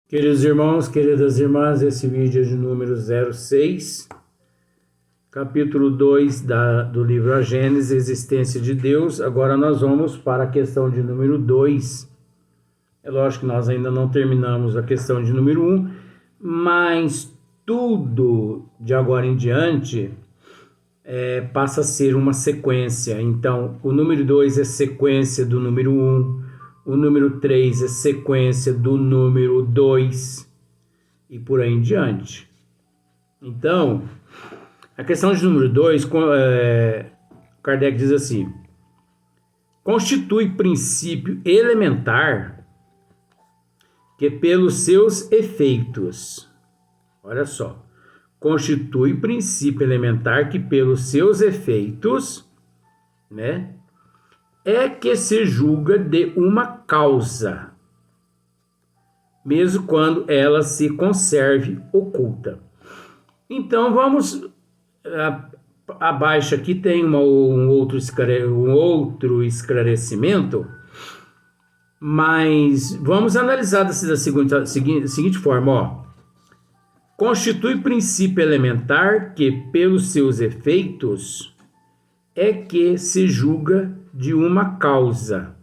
Queridos irmãos, queridas irmãs, esse vídeo é de número 06, capítulo 2 do livro A Gênese, Existência de Deus. Agora nós vamos para a questão de número 2. É lógico que nós ainda não terminamos a questão de número 1, mas tudo de agora em diante passa a ser uma sequência. Então, o número 2 é sequência do número 1. O número 3 é sequência do número 2 e por aí em diante. Então, a questão de número 2, Kardec diz assim: constitui princípio elementar que pelos seus efeitos, olha só, constitui princípio elementar que pelos seus efeitos, é que se julga de uma causa, mesmo quando ela se conserve oculta. Então vamos, abaixo aqui tem um outro esclarecimento, mas vamos analisar da seguinte forma, ó. Constitui princípio elementar que pelos seus efeitos é que se julga de uma causa,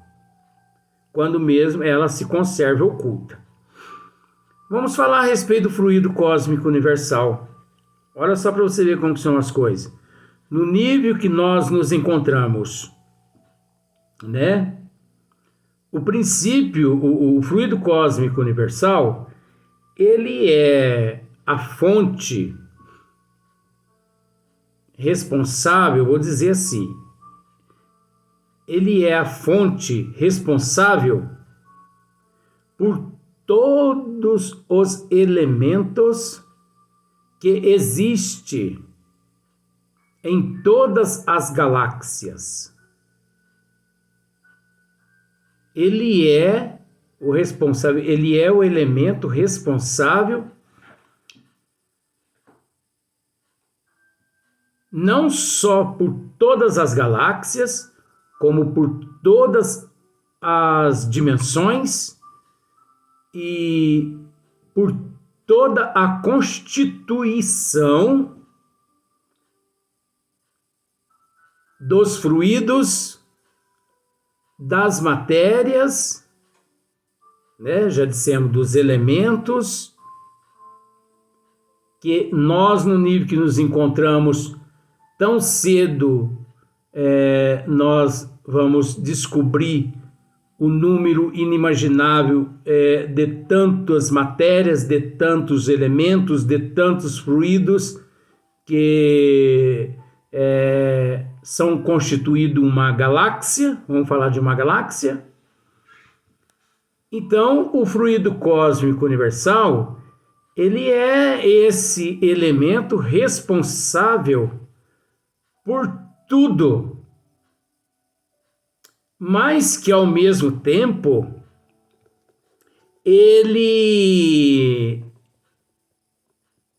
quando mesmo ela se conserve oculta. Vamos falar a respeito do fluido cósmico universal. Olha só para você ver como são as coisas. No nível que nós nos encontramos, o princípio, o fluido cósmico universal, ele é a fonte responsável, vou dizer assim, ele é a fonte responsável por todos os elementos que existem em todas as galáxias. Ele é o responsável, ele é o elemento responsável não só por todas as galáxias, como por todas as dimensões e por toda a constituição dos fluidos, das matérias, já dissemos dos elementos, que nós, no nível que nos encontramos tão cedo, nós vamos descobrir o número inimaginável de tantas matérias, de tantos elementos, de tantos fluidos que são constituídos uma galáxia. Vamos falar de uma galáxia. Então, o fluido cósmico universal, ele é esse elemento responsável por tudo, mas que ao mesmo tempo ele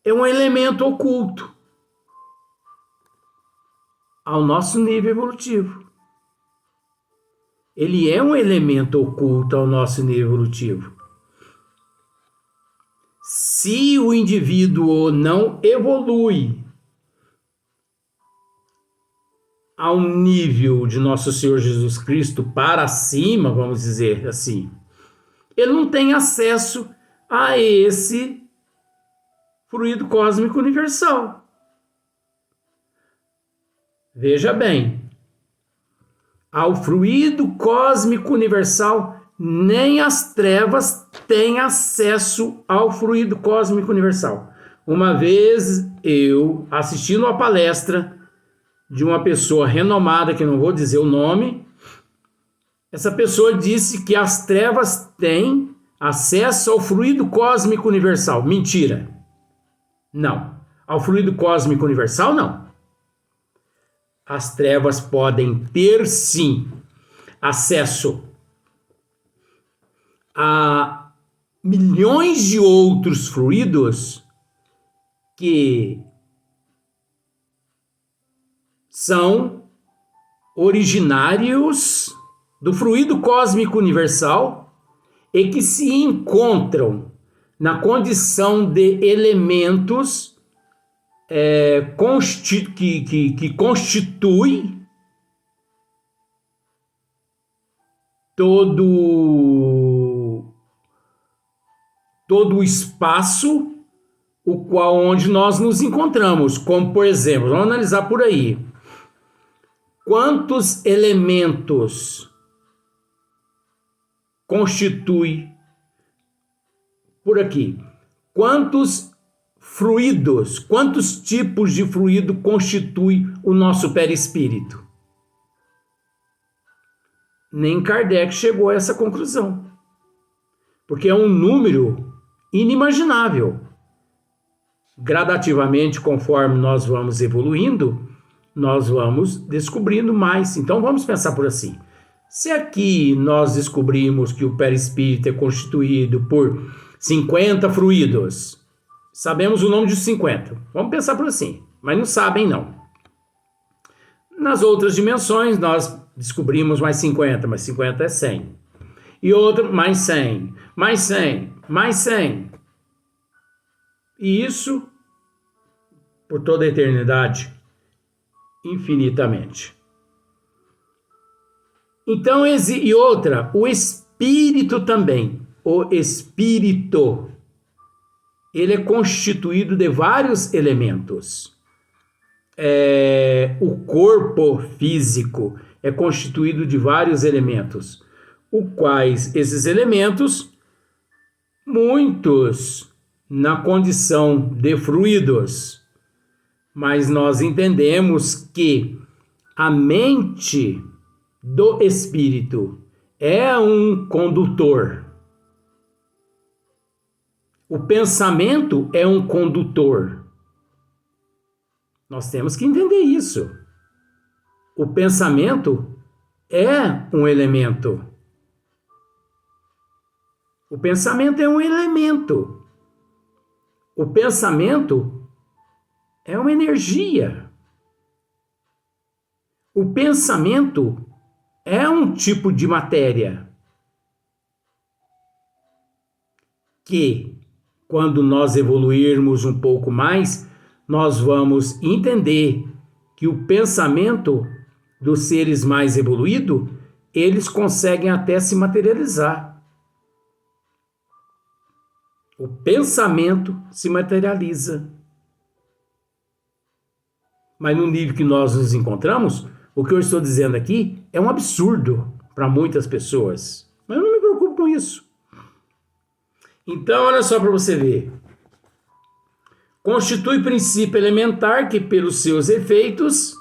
é um elemento oculto ao nosso nível evolutivo. Ele é um elemento oculto ao nosso nível evolutivo. Se o indivíduo não evolui ao nível de nosso Senhor Jesus Cristo para cima, vamos dizer assim, ele não tem acesso a esse fluido cósmico universal. Veja bem, ao fluido cósmico universal, nem as trevas têm acesso ao fluido cósmico universal. Uma vez eu, assistindo uma palestra de uma pessoa renomada, que não vou dizer o nome, essa pessoa disse que as trevas têm acesso ao fluido cósmico universal. Mentira. Não. Ao fluido cósmico universal, não. As trevas podem ter, sim, acesso a milhões de outros fluidos que são originários do fluido cósmico universal e que se encontram na condição de elementos que constitui todo o espaço onde nós nos encontramos, como por exemplo, vamos analisar por aí, quantos elementos constitui por aqui, quantos fluidos, quantos tipos de fluido constitui o nosso perispírito? Nem Kardec chegou a essa conclusão, porque é um número inimaginável. Gradativamente, conforme nós vamos evoluindo, nós vamos descobrindo mais. Então vamos pensar por assim. Se aqui nós descobrimos que o perispírito é constituído por 50 fluidos, sabemos o nome de 50. Vamos pensar por assim, mas não sabem não. Nas outras dimensões nós descobrimos mais 50, mas 50 é 100. E outro mais 100, mais 100, mais 100. E isso por toda a eternidade, infinitamente. Então, e outra, o espírito também. O espírito, ele é constituído de vários elementos. O corpo físico é constituído de vários elementos, quais esses elementos, muitos na condição de fluidos, mas nós entendemos que a mente do espírito é um condutor. O pensamento é um condutor. Nós temos que entender isso. O pensamento é um elemento. O pensamento é um elemento. O pensamento é uma energia. O pensamento é um tipo de matéria que, quando nós evoluirmos um pouco mais, nós vamos entender que o pensamento dos seres mais evoluídos, eles conseguem até se materializar. O pensamento se materializa. Mas no nível que nós nos encontramos, o que eu estou dizendo aqui é um absurdo para muitas pessoas. Mas eu não me preocupo com isso. Então, olha só para você ver. Constitui princípio elementar que, pelos seus efeitos,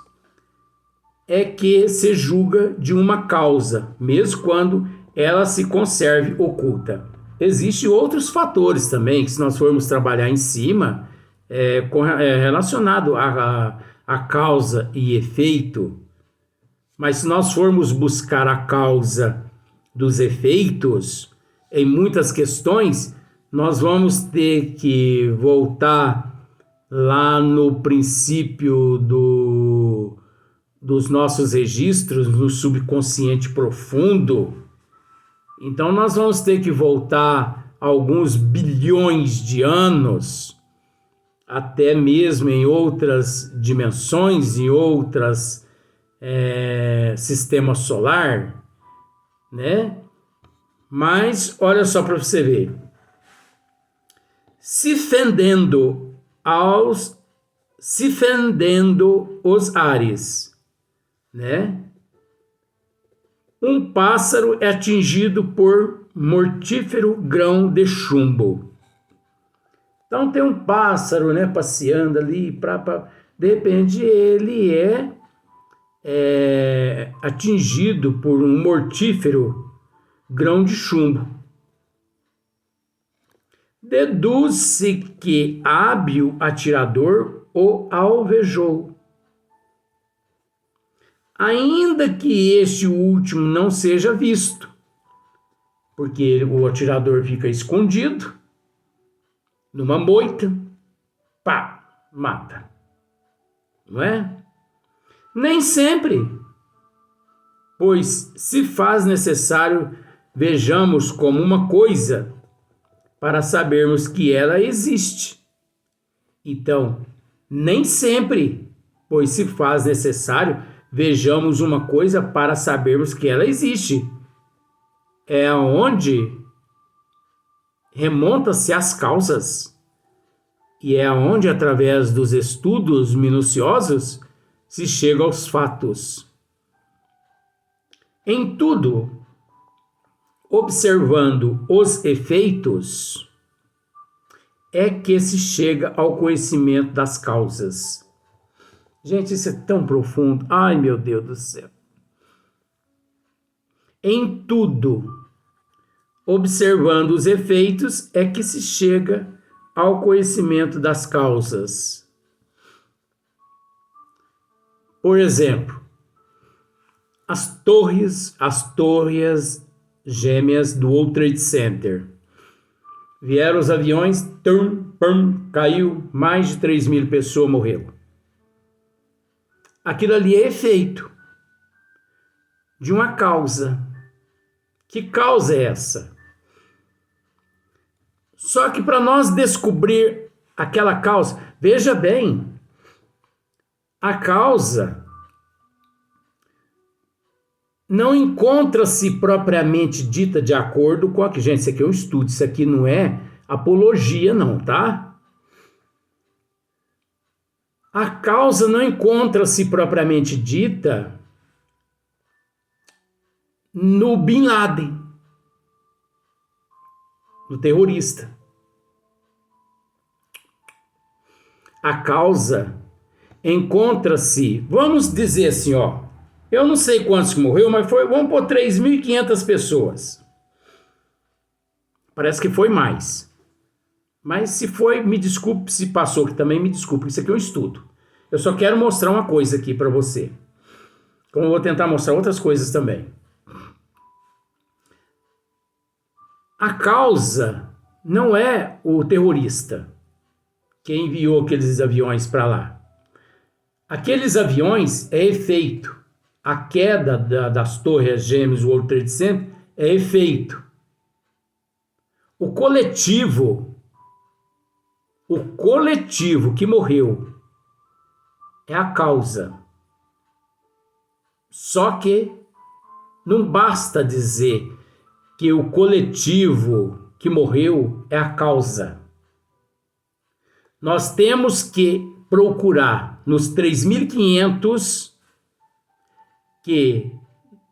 é que se julga de uma causa, mesmo quando ela se conserve oculta. Existem outros fatores também, que se nós formos trabalhar em cima, relacionado a causa e efeito. Mas se nós formos buscar a causa dos efeitos, em muitas questões, nós vamos ter que voltar lá no princípio dos nossos registros, no subconsciente profundo. Então nós vamos ter que voltar alguns bilhões de anos, até mesmo em outras dimensões, em outras sistema solar, né? Mas olha só para você ver. Se fendendo os ares, né? Um pássaro é atingido por mortífero grão de chumbo. Então tem um pássaro, né, passeando ali, de repente ele é atingido por um mortífero grão de chumbo. Deduz-se que hábil atirador o alvejou. Ainda que este último não seja visto, porque o atirador fica escondido numa moita, pá, mata. Não é? Nem sempre, pois se faz necessário vejamos como uma coisa para sabermos que ela existe. Então, nem sempre, pois se faz necessário, vejamos uma coisa para sabermos que ela existe. É onde remonta-se às causas. E é onde, através dos estudos minuciosos, se chega aos fatos. Em tudo, observando os efeitos, é que se chega ao conhecimento das causas. Gente, isso é tão profundo. Ai, meu Deus do céu. Em tudo, observando os efeitos, é que se chega ao conhecimento das causas. Por exemplo, as torres gêmeas do World Trade Center. Vieram os aviões, caiu, mais de 3.000 pessoas morreram. Aquilo ali é efeito de uma causa. Que causa é essa? Só que para nós descobrir aquela causa, veja bem, a causa não encontra-se propriamente dita de acordo com a que, gente, isso aqui é um estudo, isso aqui não é apologia não, tá? A causa não encontra-se propriamente dita no Bin Laden, no terrorista. A causa encontra-se, vamos dizer assim, ó, eu não sei quantos que morreu, mas vamos pôr 3.500 pessoas. Parece que foi mais. Mas se foi, me desculpe, se passou, que também me desculpe, isso aqui é um estudo. Eu só quero mostrar uma coisa aqui para você. Como eu vou tentar mostrar outras coisas também. A causa não é o terrorista que enviou aqueles aviões para lá. Aqueles aviões é efeito. A queda das torres gêmeas do World Trade Center é efeito. O coletivo que morreu é a causa. Só que não basta dizer que o coletivo que morreu é a causa. Nós temos que procurar nos 3.500 que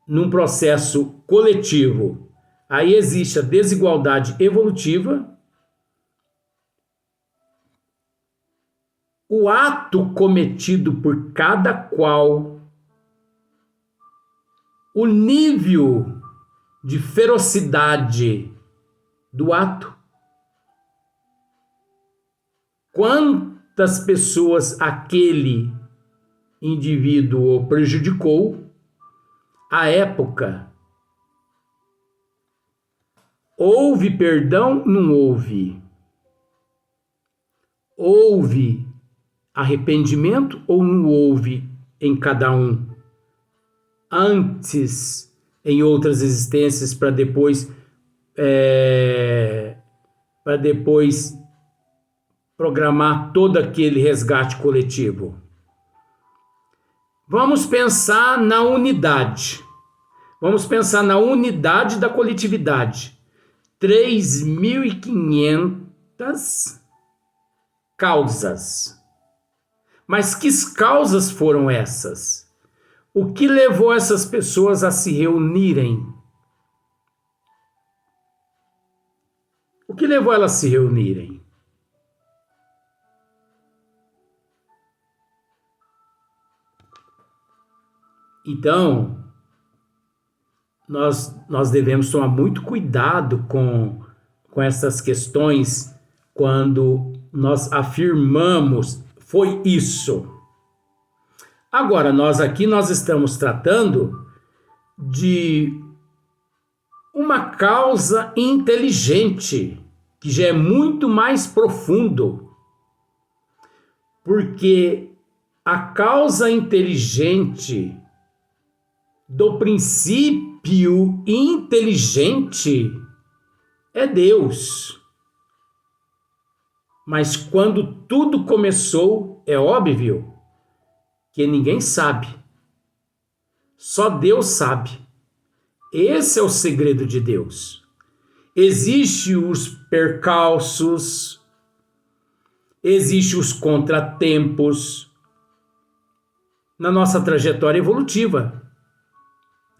num processo coletivo aí existe a desigualdade evolutiva, o ato cometido por cada qual, o nível de ferocidade do ato, quantas pessoas aquele indivíduo prejudicou, a época. Houve perdão? Não houve. Houve arrependimento ou não houve em cada um? Antes, em outras existências, para depois programar todo aquele resgate coletivo. Vamos pensar na unidade. Vamos pensar na unidade da coletividade. 3.500 causas. Mas que causas foram essas? O que levou essas pessoas a se reunirem? O que levou elas a se reunirem? Então, nós devemos tomar muito cuidado com essas questões quando nós afirmamos foi isso. Agora, nós estamos tratando de uma causa inteligente, que já é muito mais profundo, porque a causa inteligente do princípio inteligente é Deus. Mas quando tudo começou, é óbvio que ninguém sabe. Só Deus sabe. Esse é o segredo de Deus. Existem os percalços, existem os contratempos na nossa trajetória evolutiva.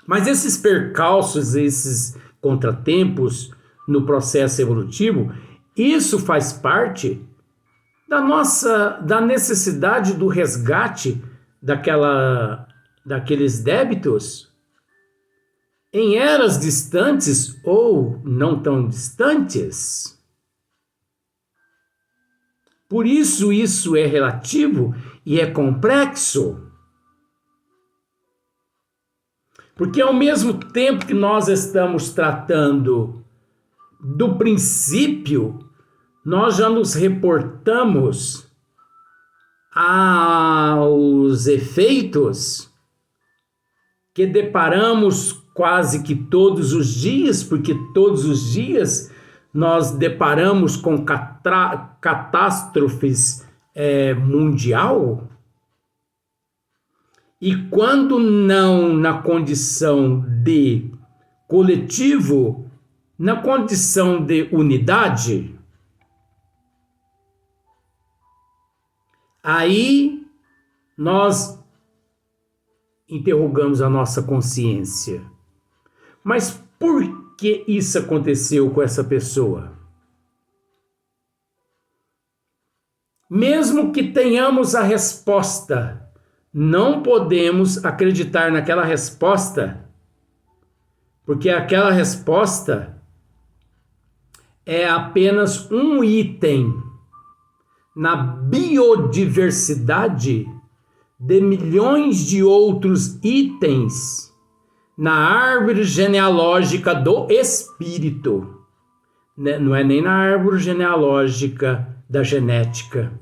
Mas esses percalços, esses contratempos no processo evolutivo, isso faz parte da necessidade do resgate daqueles débitos em eras distantes ou não tão distantes. Por isso é relativo e é complexo. Porque ao mesmo tempo que nós estamos tratando do princípio, nós já nos reportamos aos efeitos que deparamos quase que todos os dias, porque todos os dias nós deparamos com catástrofes mundial. E quando não na condição de coletivo, na condição de unidade, aí nós interrogamos a nossa consciência. Mas por que isso aconteceu com essa pessoa? Mesmo que tenhamos a resposta, não podemos acreditar naquela resposta, porque aquela resposta é apenas um item na biodiversidade de milhões de outros itens na árvore genealógica do espírito. Não é nem na árvore genealógica da genética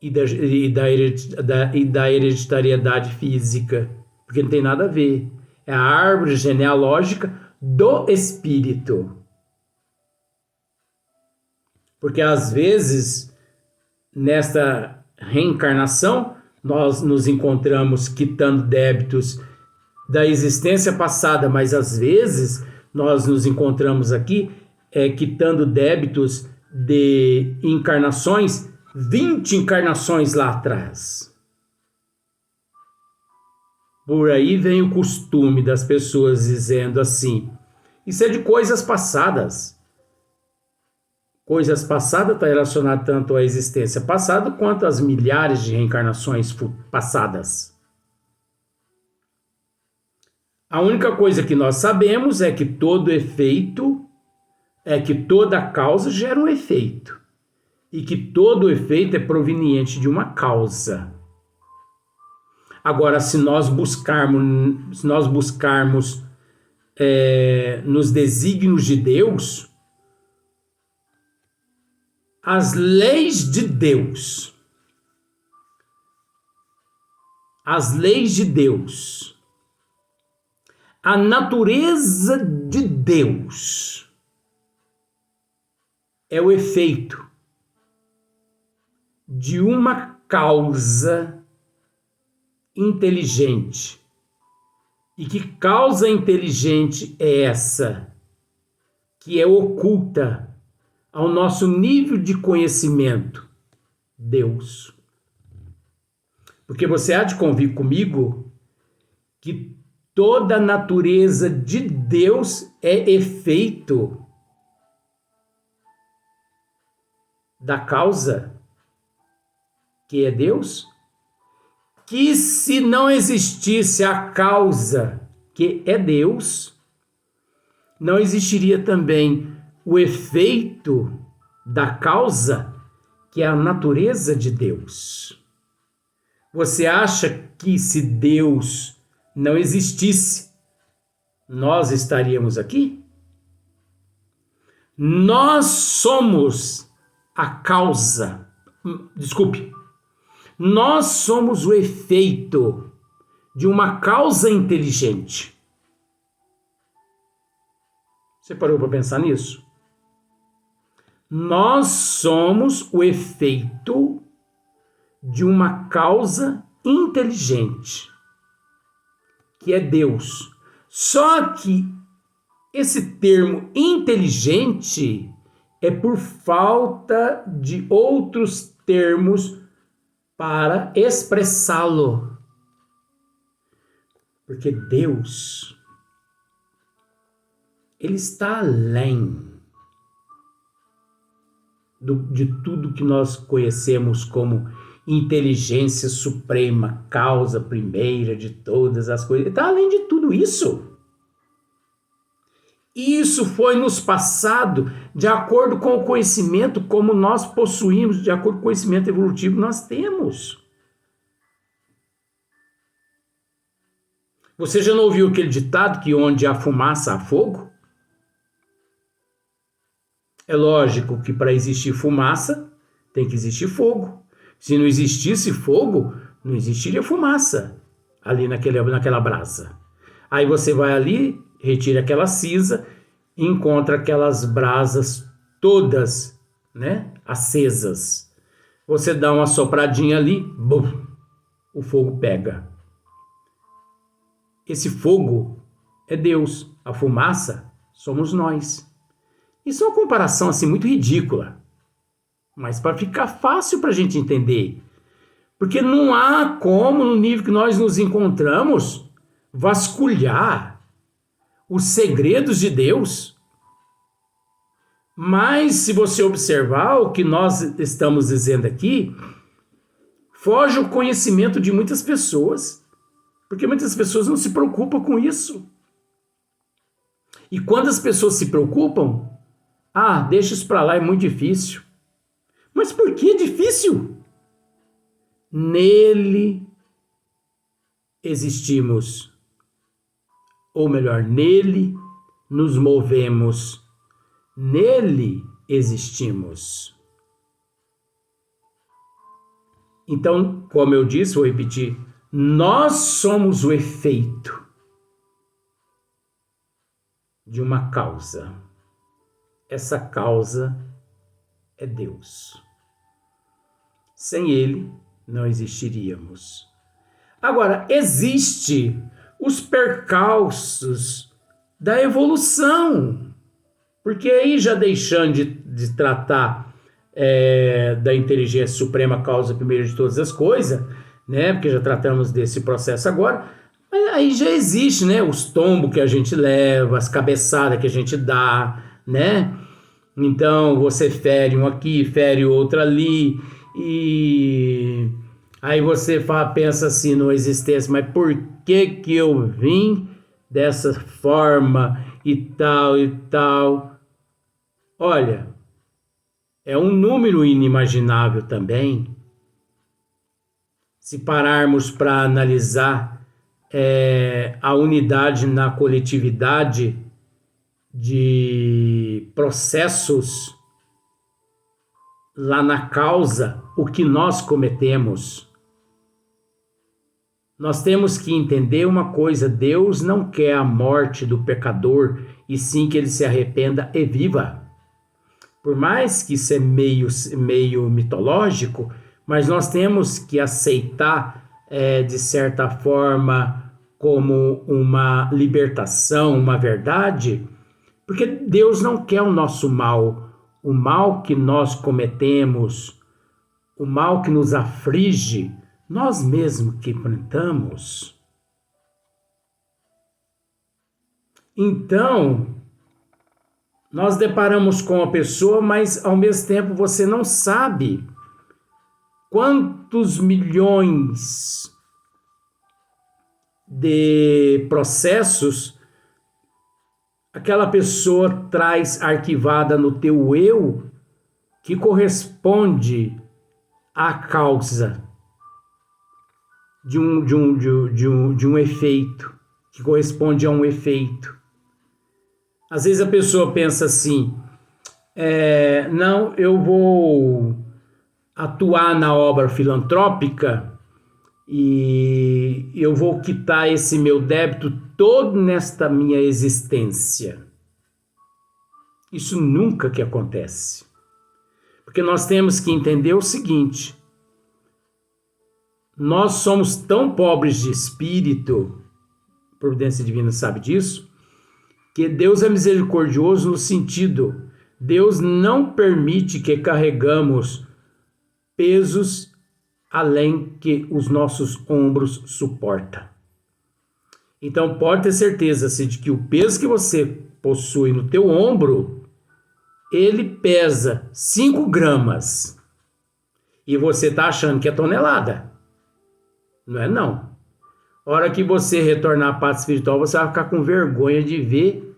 e da hereditariedade física, porque não tem nada a ver. É a árvore genealógica do espírito. Porque às vezes, nesta reencarnação, nós nos encontramos quitando débitos da existência passada, mas às vezes nós nos encontramos aqui quitando débitos de encarnações, 20 encarnações lá atrás. Por aí vem o costume das pessoas dizendo assim, isso é de coisas passadas. Coisas passadas está relacionado tanto à existência passada quanto às milhares de reencarnações passadas. A única coisa que nós sabemos é que todo efeito, que toda causa gera um efeito. E que todo efeito é proveniente de uma causa. Agora, se nós buscarmos nos desígnios de Deus, as leis de Deus, a natureza de Deus é o efeito de uma causa inteligente. E que causa inteligente é essa? Que é oculta ao nosso nível de conhecimento, Deus. Porque você há de convir comigo que toda a natureza de Deus é efeito da causa, que é Deus? Que se não existisse a causa, que é Deus, não existiria também o efeito da causa, que é a natureza de Deus. Você acha que se Deus não existisse, nós estaríamos aqui? Nós somos a causa. Desculpe. Nós somos o efeito de uma causa inteligente. Você parou para pensar nisso? Nós somos o efeito de uma causa inteligente, que é Deus. Só que esse termo inteligente é por falta de outros termos para expressá-lo. Porque Deus, Ele está além de tudo que nós conhecemos como inteligência suprema, causa primeira de todas as coisas. Ele está além de tudo isso. Isso foi nos passado de acordo com o conhecimento como nós possuímos, de acordo com o conhecimento evolutivo que nós temos. Você já não ouviu aquele ditado que onde há fumaça há fogo? É lógico que para existir fumaça tem que existir fogo. Se não existisse fogo, não existiria fumaça ali naquela brasa. Aí você vai ali, retira aquela cinza e encontra aquelas brasas todas, né, acesas. Você dá uma sopradinha ali, bum, o fogo pega. Esse fogo é Deus, a fumaça somos nós. Isso é uma comparação assim muito ridícula, mas para ficar fácil para a gente entender. Porque não há como, no nível que nós nos encontramos, vasculhar os segredos de Deus. Mas se você observar o que nós estamos dizendo aqui, foge o conhecimento de muitas pessoas, porque muitas pessoas não se preocupam com isso. E quando as pessoas se preocupam, deixa isso para lá, é muito difícil. Mas por que difícil? Nele existimos, ou melhor, nele nos movemos, nele existimos. Então, como eu disse, vou repetir, nós somos o efeito de uma causa. Essa causa é Deus. Sem Ele, não existiríamos. Agora, existe os percalços da evolução, porque aí já deixando de tratar da inteligência suprema, causa primeira de todas as coisas, né? Porque já tratamos desse processo agora, mas aí já existe, né? Os tombos que a gente leva, as cabeçadas que a gente dá, né? Então você fere um aqui, fere outro ali, e aí você pensa assim na existência, mas por que eu vim dessa forma e tal e tal? Olha, é um número inimaginável também. Se pararmos para analisar a unidade na coletividade de processos lá na causa, o que nós cometemos. Nós temos que entender uma coisa: Deus não quer a morte do pecador, e sim que ele se arrependa e viva. Por mais que isso é meio mitológico, mas nós temos que aceitar, de certa forma, como uma libertação, uma verdade, porque Deus não quer o nosso mal. O mal que nós cometemos, o mal que nos aflige, nós mesmos que plantamos. Então, nós deparamos com a pessoa, mas ao mesmo tempo você não sabe quantos milhões de processos aquela pessoa traz arquivada no teu eu, que corresponde à causa de um efeito, que corresponde a um efeito. Às vezes a pessoa pensa assim, não, eu vou atuar na obra filantrópica e eu vou quitar esse meu débito todo nesta minha existência. Isso nunca que acontece. Porque nós temos que entender o seguinte: nós somos tão pobres de espírito, providência divina sabe disso, que Deus é misericordioso no sentido, Deus não permite que carregamos pesos além que os nossos ombros suportam. Então pode ter certeza assim, de que o peso que você possui no teu ombro, ele pesa 5 gramas e você está achando que é tonelada. Não é não. A hora que você retornar à paz espiritual, você vai ficar com vergonha de ver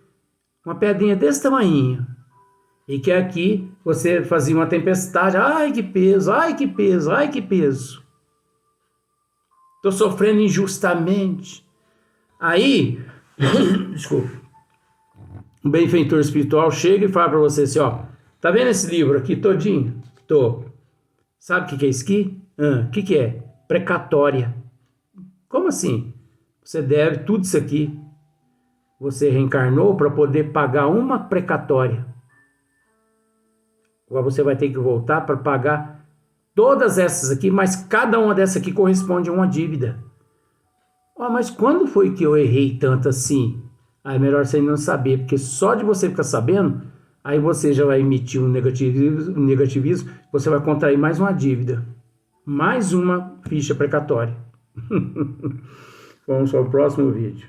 uma pedrinha desse tamanho. E que aqui você fazia uma tempestade. Ai, que peso, ai, que peso, ai, que peso. Estou sofrendo injustamente. Aí, desculpa, o benfeitor espiritual chega e fala para você assim, ó, tá vendo esse livro aqui todinho? Tô. Sabe o que é isso aqui? O que é? Precatória. Como assim? Você deve tudo isso aqui. Você reencarnou para poder pagar uma precatória. Agora você vai ter que voltar para pagar todas essas aqui, mas cada uma dessas aqui corresponde a uma dívida. Mas quando foi que eu errei tanto assim? É melhor você não saber, porque só de você ficar sabendo, aí você já vai emitir um negativismo, você vai contrair mais uma dívida, mais uma ficha precatória. Vamos ao próximo vídeo.